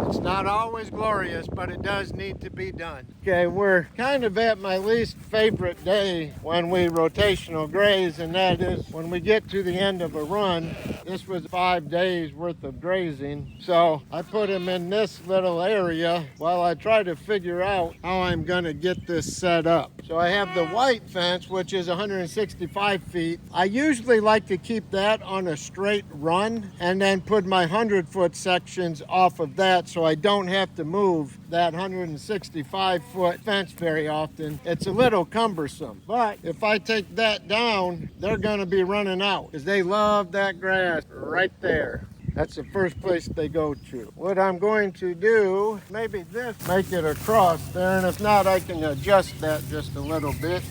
It's not always glorious, but it does need to be done. Okay, we're kind of at my least favorite day when we rotational graze, and that is when we get to the end of a run. This was 5 days worth of grazing, so I put him in this little area while I try to figure out how I'm gonna get this set up. So I have the white fence, which is 165 feet. I usually like to keep that on a straight run and then put my 100-foot sections off of that so I don't have to move that 165-foot fence very often. It's a little cumbersome, but if I take that down, they're gonna be running out because they love that grass right there. That's the first place they go to. What I'm going to do, maybe this, make it across there, and if not, I can adjust that just a little bit.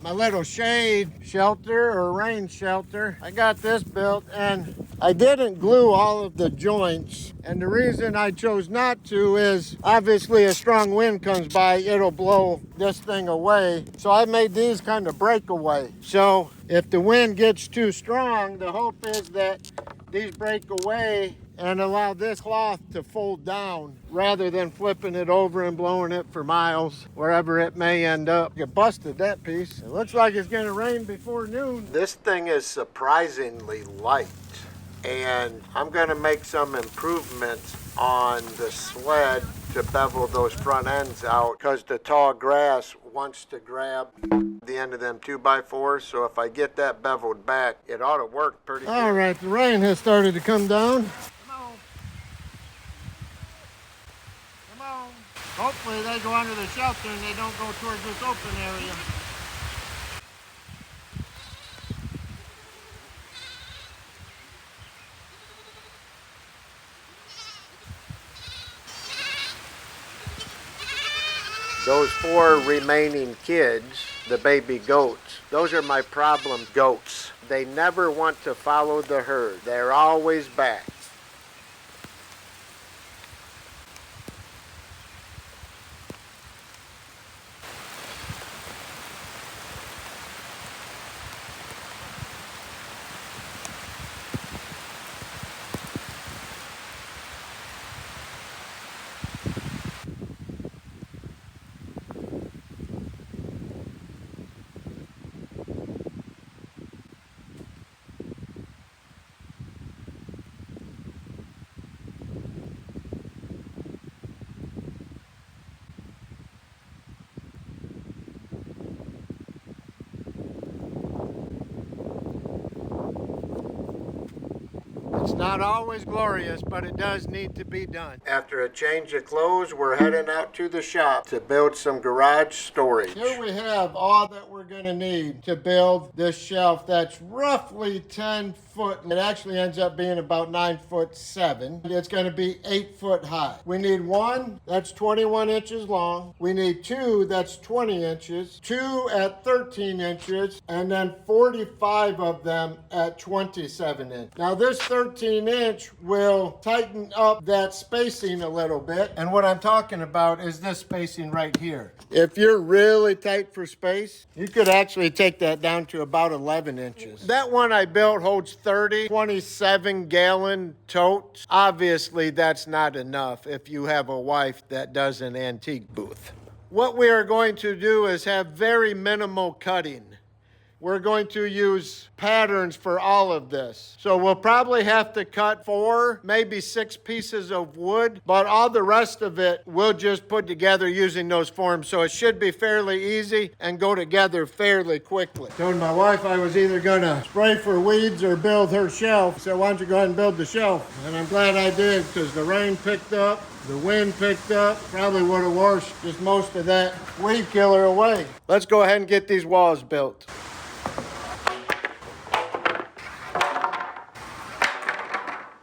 My little shade shelter or rain shelter, I got this built, and I didn't glue all of the joints. And the reason I chose not to is obviously a strong wind comes by, it'll blow this thing away. So I made these kind of breakaway. So if the wind gets too strong, the hope is that these break away and allow this cloth to fold down rather than flipping it over and blowing it for miles wherever it may end up. You busted that piece. It looks like it's gonna rain before noon. This thing is surprisingly light, and I'm gonna make some improvements on the sled to bevel those front ends out because the tall grass wants to grab the end of them 2x4s. So if I get that beveled back, it ought to work pretty good. All right, the rain has started to come down. Hopefully they go under the shelter and they don't go towards this open area. Those 4 remaining kids, the baby goats, those are my problem goats. They never want to follow the herd. They're always back. It's not always glorious, but it does need to be done. After a change of clothes, we're heading out to the shop to build some garage storage. Here we have all that we're gonna need to build this shelf that's roughly 10 foot. It actually ends up being about 9'7". It's gonna be 8 foot high. We need 1 that's 21 inches long. We need 2 that's 20 inches, 2 at 13 inches, and then 45 of them at 27 inches. Now this 13-inch will tighten up that spacing a little bit. And what I'm talking about is this spacing right here. If you're really tight for space, you could actually take that down to about 11 inches. That one I built holds 30 27-gallon totes. Obviously, that's not enough if you have a wife that does an antique booth. What we are going to do is have very minimal cutting. We're going to use patterns for all of this. So we'll probably have to cut 4, maybe 6 pieces of wood, but all the rest of it we'll just put together using those forms. So it should be fairly easy and go together fairly quickly. Told my wife I was either gonna spray for weeds or build her shelf. So why don't you go ahead and build the shelf? And I'm glad I did because the rain picked up, the wind picked up, probably would have washed just most of that weed killer away. Let's go ahead and get these walls built.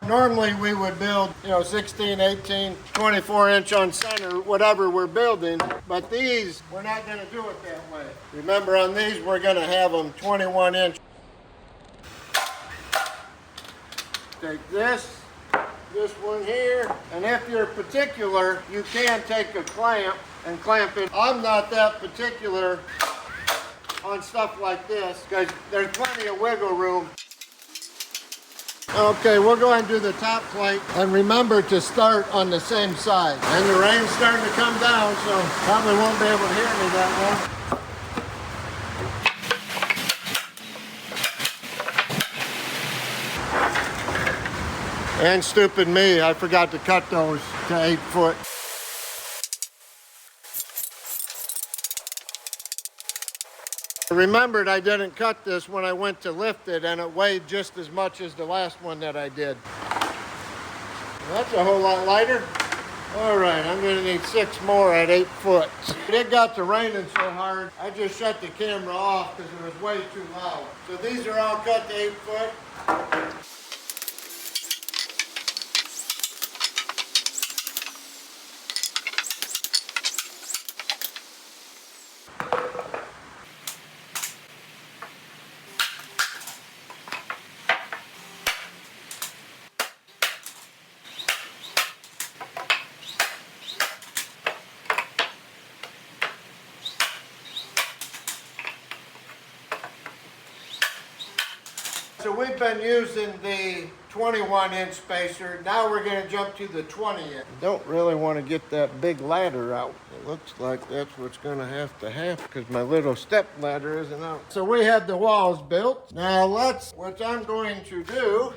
Normally we would build, 16, 18, 24 inch on center, whatever we're building, but these, we're not gonna do it that way. Remember on these, we're gonna have them 21 inch. Take this one here, and if you're particular, you can take a clamp and clamp it. I'm not that particular on stuff like this, because there's plenty of wiggle room. Okay, we'll go ahead and do the top plate. And remember to start on the same side. And the rain's starting to come down, so probably won't be able to hear me that well. And stupid me, I forgot to cut those to 8 foot. I remembered I didn't cut this when I went to lift it, and it weighed just as much as the last one that I did. That's a whole lot lighter. All right, I'm gonna need 6 more at 8 foot. It got to raining so hard, I just shut the camera off because it was way too loud. So these are all cut to 8 foot. So we've been using the 21-inch spacer. Now we're going to jump to the 20-inch. Don't really want to get that big ladder out. It looks like that's what's going to have because my little step ladder isn't out. So we have the walls built. Now what I'm going to do,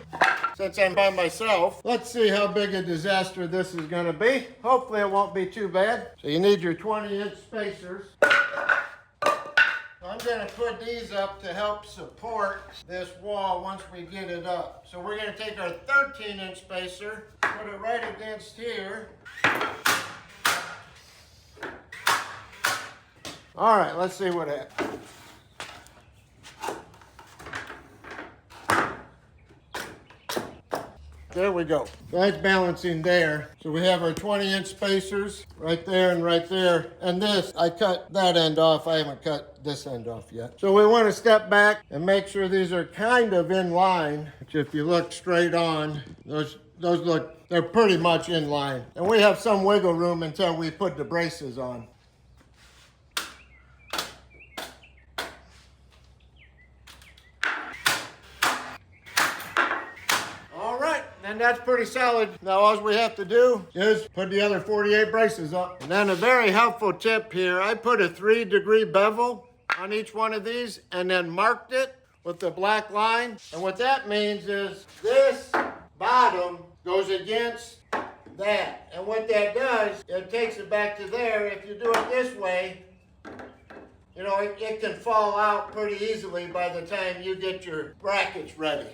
since I'm by myself, let's see how big a disaster this is going to be. Hopefully it won't be too bad. So you need your 20-inch spacers. I'm going to put these up to help support this wall once we get it up. So we're going to take our 13-inch spacer, put it right against here. All right, let's see what happens. There we go. That's balancing there. So we have our 20-inch spacers right there and right there. And this, I cut that end off. I haven't cut this end off yet. So we want to step back and make sure these are kind of in line. Which if you look straight on, those look, they're pretty much in line. And we have some wiggle room until we put the braces on. And that's pretty solid. Now all we have to do is put the other 48 braces up. And then a very helpful tip here, I put a 3-degree bevel on each one of these and then marked it with the black line. And what that means is this bottom goes against that. And what that does, it takes it back to there. If you do it this way, you know, it can fall out pretty easily by the time you get your brackets ready.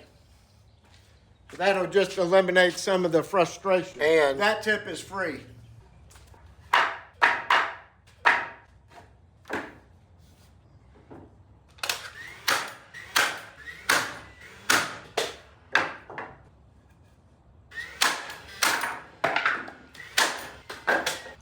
That'll just eliminate some of the frustration. And that tip is free.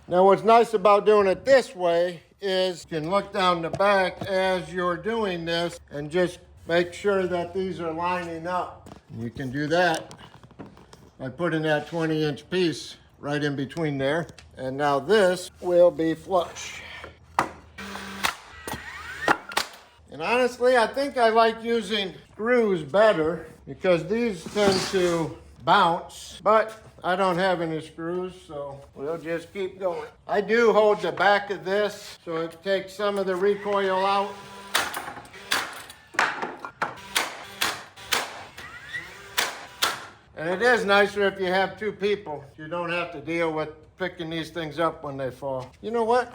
Now what's nice about doing it this way is you can look down the back as you're doing this and just make sure that these are lining up. You can do that by putting that 20-inch piece right in between there. And now this will be flush. And honestly, I think I like using screws better because these tend to bounce, but I don't have any screws, so we'll just keep going. I do hold the back of this so it takes some of the recoil out. And it is nicer if you have 2 people. You don't have to deal with picking these things up when they fall. You know what?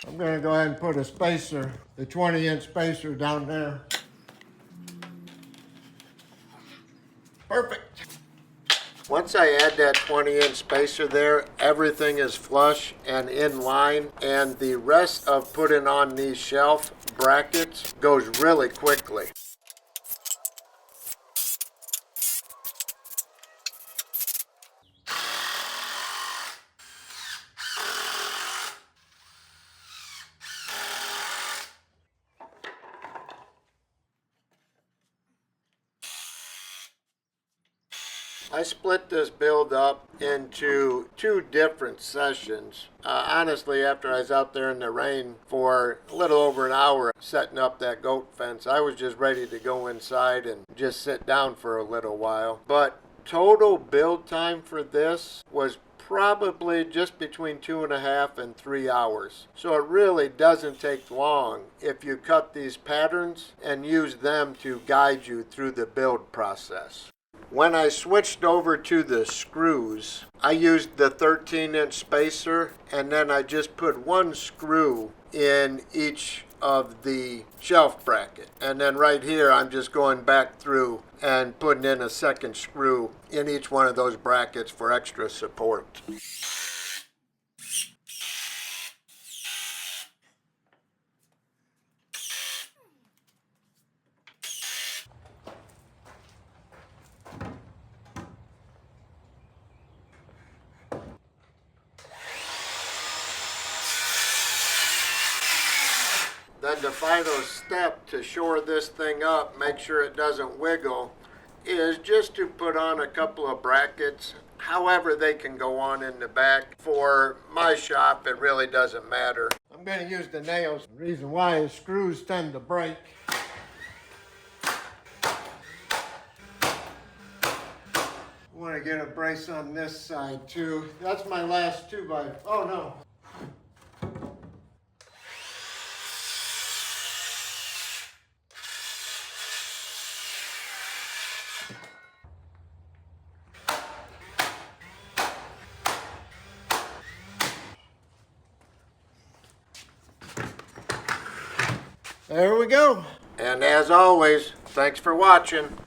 I'm going to go ahead and put a spacer, the 20-inch spacer down there. Perfect. Once Once I add that 20-inch spacer there, everything is flush and in line, and the rest of putting on these shelf brackets goes really quickly. I split this build up into 2 different sessions. Honestly, after I was out there in the rain for a little over an hour setting up that goat fence, I was just ready to go inside and just sit down for a little while. But total build time for this was probably just between 2.5 and 3 hours. So it really doesn't take long if you cut these patterns and use them to guide you through the build process. When I switched over to the screws, I used the 13-inch spacer, and then I just put 1 screw in each of the shelf bracket. And then right here, I'm just going back through and putting in a 2nd screw in each one of those brackets for extra support. Then the final step to shore this thing up, make sure it doesn't wiggle, is just to put on a couple of brackets. However they can go on in the back. For my shop, it really doesn't matter. I'm going to use the nails. The reason why is screws tend to break. I want to get a brace on this side too. That's my last 2x. Oh no. There we go. And as always, thanks for watching.